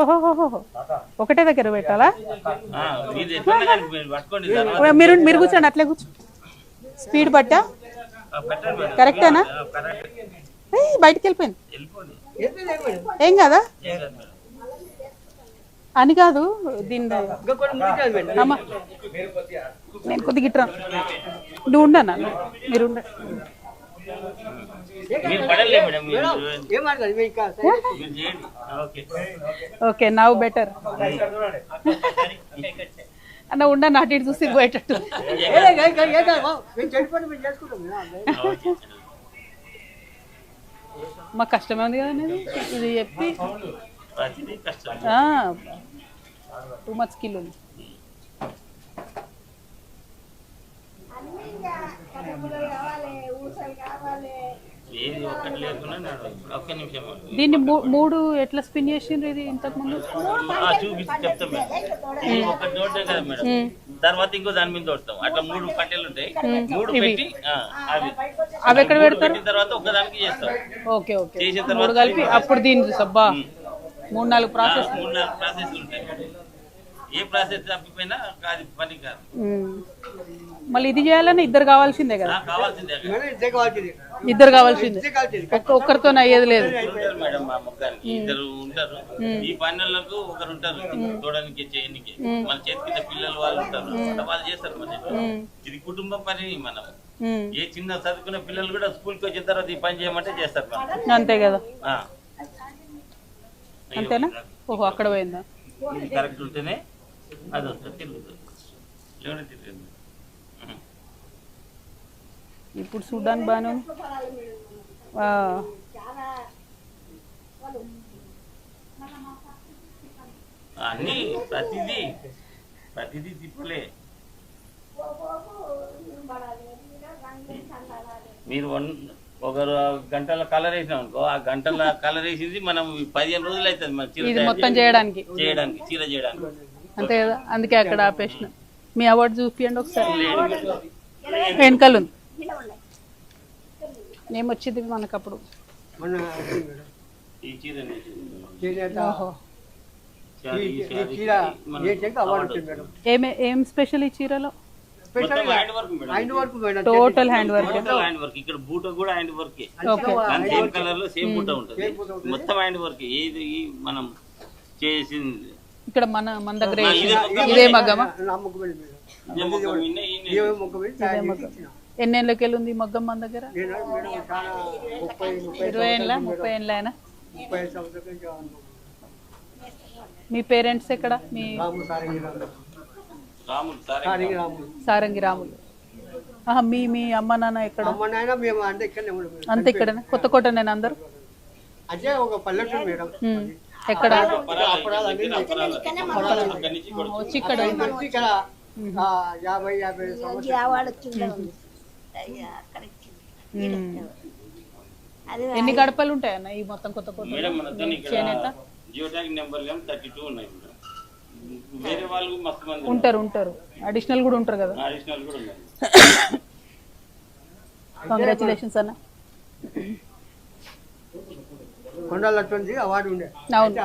ఓహో ఒకటే దగ్గర పెట్టాలా? మీరు మీరు కూర్చోండి, అట్లే కూర్చో. స్పీడ్ బట్టా కరెక్టేనా? బయటికి వెళ్ళిపోయింది ఏం కదా అని కాదు. దీని అమ్మా నేను కొద్దిగా ఇట్రా, నువ్వు ఉండన్నా, మీరు ఉండ. ఓకే నౌ బెటర్ అన్న. ఉండన్నా, అటు ఇటు చూసి పోయేటట్టు. మాకు కష్టమే ఉంది కదా నేను ఇది చెప్పి. టూ మచ్ కిలో దీన్ని మూడు ఎట్లా స్పిన్ చేసిండ్రు ఇది ఇంతకు ముందు? చూపించి చెప్తాం మేడం. ఒకటి నోటే కదా మేడం, తర్వాత ఇంకో దాని మీద దోడతాం. అట్లా 3 కట్టెలు ఉంటాయి. 3 పెట్టి అవి ఎక్కడ పెడతారు? తర్వాత ఒకదానికి చేస్తాం. ఓకే ఓకే చేసిన తర్వాత కలిపి అప్పుడు దీని సబ్బా 3-4 ప్రాసెస్ ఉంటాయి. ఏ ప్రాసెస్ తప్పిపోయినా కాదు పని కాదు. మళ్ళీ ఇది చేయాలని ఇద్దరు కావాల్సిందే కదా? కావాల్సిందే, ఇద్దరు కావాల్సిందే, ఒక్కరితో అయ్యేది లేదు మేడం. మా మొత్తానికి ఇద్దరు ఉంటారు. ఈ పనులకు ఒకరు ఉంటారు చూడడానికి చేయడానికి. మన చేతి కింద పిల్లలు వాళ్ళు ఉంటారు, వాళ్ళు చేస్తారు. మన ఇది కుటుంబ పని. మనం ఏ చిన్న చదువుకున్న పిల్లలు కూడా స్కూల్కి వచ్చిన తర్వాత ఈ పని చేయమంటే చేస్తారు. అంతే కదా? అంతేనా? ఓహో అక్కడ పోయిందా? కరెక్ట్ ఉంటేనే అది వస్తుంది, తిరుగుతుంది. ఇప్పుడు చూడ్డానికి బాగానే ఉంది. అన్ని ప్రతిదీ తిప్పలే. మీరు ఒకరు గంటల కలర్ వేసినాం అనుకో, ఆ గంటల కలర్ వేసింది మనం 15 రోజులు అవుతుంది మన చీర మొత్తం చేయడానికి చీర చేయడానికి. అంతే కదా? అందుకే అక్కడ ఆపేసిన. మీ అవార్డు చూపియండి ఒకసారి. వెనకాల ఉంది, నేను వచ్చింది మనకు అప్పుడు. ఏం స్పెషల్ ఈ చీరలో? Total hand work. ఇక్కడ బూట కూడా హ్యాండ్ వర్క్, సేమ్ కలర్ లో సేమ్ బూట ఉంటుంది. మొత్తం హ్యాండ్ వర్క్. ఏది మనం చేసింది ఇక్కడ మన దగ్గర ఇదే మగ్గమా? ఎన్నేళ్ళకి వెళ్ళి ఉంది మగ్గం మన దగ్గర? 20 ఏళ్ళ 30 ఏళ్ళైనా? మీ పేరెంట్స్ ఎక్కడ? మీ సారంగి రాములు. మీ అమ్మ నాన్న ఎక్కడ? అంతే ఇక్కడనే కొత్తకోట? నేను అందరు ఎక్కడ వచ్చి ఇక్కడ ఎన్ని గడపలు ఉంటాయన్న ఈ మొత్తం కొత్తకోట? ఉంటారు అడిషనల్ కూడా ఉంటారు కదా? కంగ్రాచులేషన్స్ అన్న. కొండలటువంటి అవార్డు ఉండే,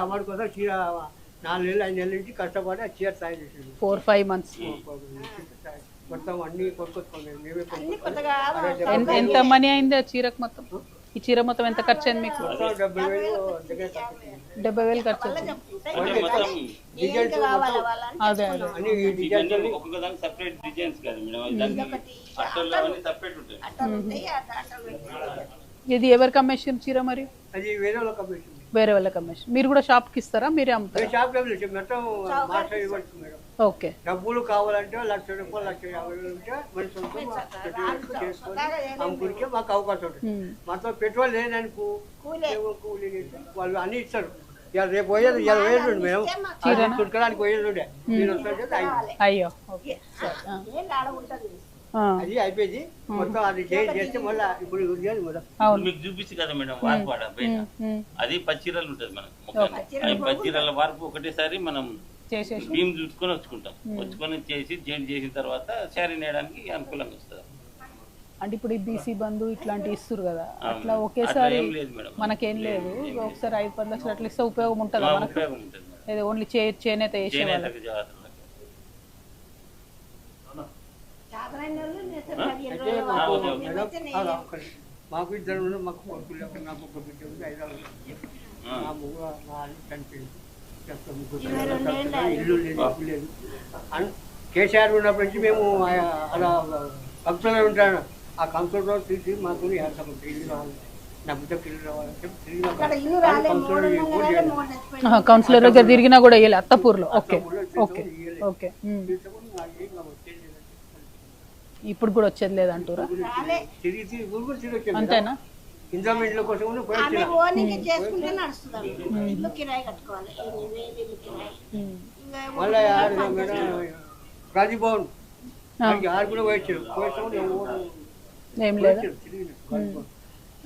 అవార్డు కోసం చీర 4 నెలలు 5 నెలల నుంచి కష్టపడి ఆ చీర తయారు చేసింది. 4-5 months మొత్తం అన్ని కొనుక్కొచ్చుకోండి. ఎంత మనీ అయింది ఆ చీరకు మొత్తం? ఈ చీర మొత్తం ఎంత ఖర్చు అయింది మీకు? 70,000 ఖర్చు వచ్చింది. అదే ఇది ఎవరికి అమ్మేసారు చీర? మరి వేరే వాళ్ళకి అమ్మేసారు. మీరు కూడా షాప్ కి ఇస్తారా? మీరే అమ్ముతారు? ఓకే. డబ్బులు కావాలంటే 1,00,000 రూపాయలు 1,50,000 ఉంటే అమ్ముకునికే మాకు అవకాశం ఉంటుంది. మాతో పెట్రోల్ లేదనుకో వాళ్ళు అన్ని ఇస్తారు. రేపు పోయేది 20,000 ఉండే, మేము చుట్టుకోవడానికి పోయేది ఉండే. అయ్యో అది అయిపోయింది మొత్తం. అది చేస్తే మళ్ళీ ఇప్పుడు మీకు చూపించి కదా మేడం వార్పాడ పైన అది పచ్చిరలు ఉంటుంది. మనం పచ్చిరల వార్పు ఒకటేసారి మనం భీమ్ చూసుకొని వచ్చుకొని చేసి జాయింట్ చేసిన తర్వాత శారీ నేయడానికి అనుకూలంగా వస్తుంది. అంటే ఇప్పుడు ఈ బీసీ బంధు ఇట్లాంటి ఇస్తారు కదా, అట్లా ఒకేసారి మనకేం లేదు. ఒకసారి 5-10 లక్షలు అట్లా ఇస్తే ఉపయోగం ఉంటుందా మనకు? ఏదో ఓన్లీ చేనేత వేసే వాళ్ళు. చేనేతకు జాతరలకు. అయితే మాకు మేడం మాకు ఇద్దరు ఉన్నారు, మాకు కొడుకులు ఒక నాకు ఒక బిడ్డ ఉంది, 5 నా ముగ్గురు మా అల్లు చనిపోయింది. ప్రస్తుతం ముగ్గురు ఇల్లు లేదు, ఇల్లు లేదు. కేసీఆర్ ఉన్నప్పటి నుంచి మేము అలా కంప్యూటర్ ఉంటాను, ఆ కంప్యూటర్ తీసి మాకు ఇల్లు రావాలి, నా బిడ్డకు ఇల్లు రావాలని చెప్పి కౌన్సిలర్ దగ్గర తిరిగినా కూడా వేయాలి అత్తపూర్లో. Okay okay okay. ఇప్పుడు కూడా వచ్చేది లేదంటారా? అంతేనా? ఇంట్లో కోసం మళ్ళీ రాజీభవన్ ఆరు కూడా పోయించారు, ఏం లేదా?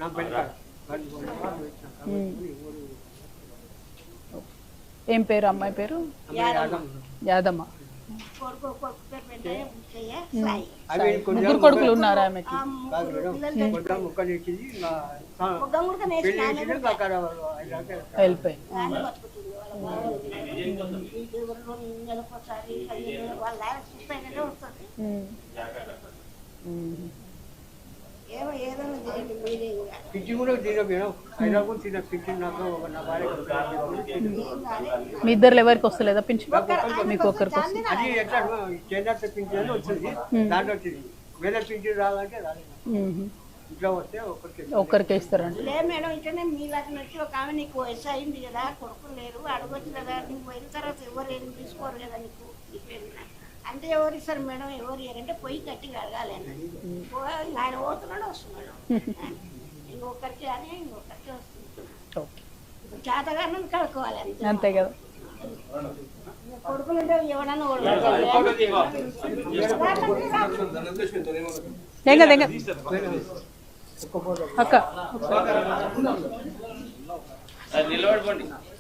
నా పెద్ద ఏం పేరు అమ్మాయి పేరు? యాదమ్మ. ముగ్గురు కొడుకులు ఉన్నారా ఆమెకి? వెళ్ళిపోయి పిచ్చి కూడా తిన మేడం, అయినా కూడా తిన పిచ్చి నాకు నా భార్య మీ ఇద్దరు ఎవరికి వస్తలేదా పింఛన్? మీకు ఒక్కరికి వస్తుంది. అది ఎట్లా చేనేత పింఛన్ అని వచ్చింది, దాంట్లో వచ్చింది. వేరే పింఛన్ రావాలంటే రాలేదు, ఇంట్లో వస్తే ఒక్కరికే ఇస్తారండి. లేదు మేడం, ఇట్లనే మీ లాగా వచ్చి ఒక ఆమె నీకు వయసు అయింది కదా, కొడుకులు లేరు, అడగొచ్చు కదా, నీకు పోయిన తర్వాత ఎవరు ఏం తీసుకోరు కదా నీకు అంటే ఎవరు ఇస్తారు మేడం? ఎవరు ఇయ్యారంటే పొయ్యి గట్టిగా అడగాలి అన్నది. ఆయన పోతున్నాడు వస్తున్నాడు, ఇంకొకరికి అని ఇంకొకరికి వస్తుంది. చేతగానే కడుక్కోవాలి అంతే కదా. కొడుకులు ఉంటే ఎవడన్నా అక్క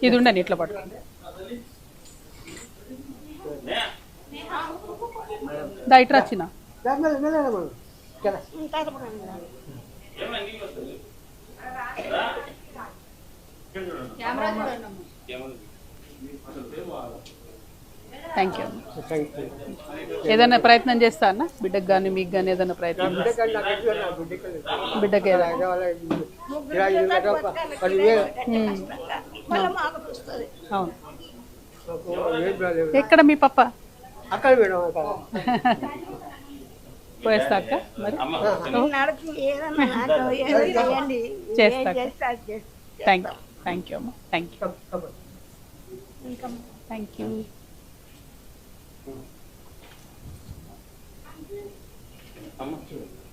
ఇది ఉండండి, ఇట్లా పట్టుకోండి. ఇట్లా వచ్చిన థ్యాంక్ యూ. ఏదైనా ప్రయత్నం చేస్తా అన్న బిడ్డకు కానీ మీకు కానీ ఏదైనా ప్రయత్నం? బిడ్డకి అవును. ఎక్కడ మీ పప్ప? అక్కడ పోయేస్తా అక్క మరి చేస్తా. థ్యాంక్ యూ థ్యాంక్ యూ అమ్మ, థ్యాంక్ యూ థ్యాంక్ యూ.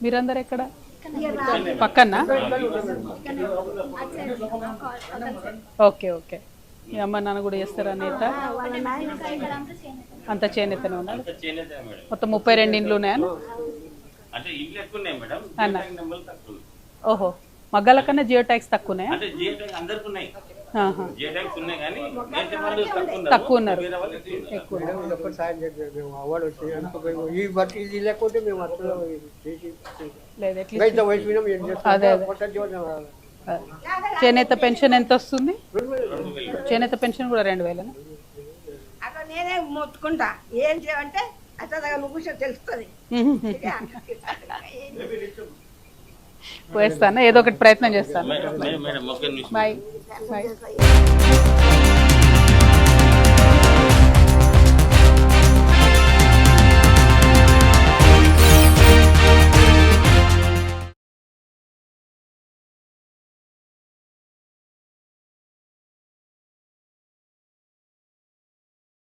మీరందరు ఎక్కడ? పక్కన? Okay okay. మీ అమ్మ నాన్న కూడా చేస్తారా నేత? అంత చేనేతనే ఉన్నారు. మొత్తం 32 ఇండ్లు ఉన్నాయా? ఓహో, మగ్గాల కన్నా జియో ట్యాక్స్ తక్కువ ఉన్నాయా? తక్కువ ఉన్నారు, ఎక్కువ. అదే చేనేత పెన్షన్ ఎంత వస్తుంది? చేనేత పెన్షన్ కూడా 2000. అక్కడ నేనే మొత్తుకుంటా, ఏం చేయాలంటే అట్లా నువ్వు తెలుస్తుంది. పోయేస్తాను, ఏదో ఒకటి ప్రయత్నం చేస్తాను. Bye bye.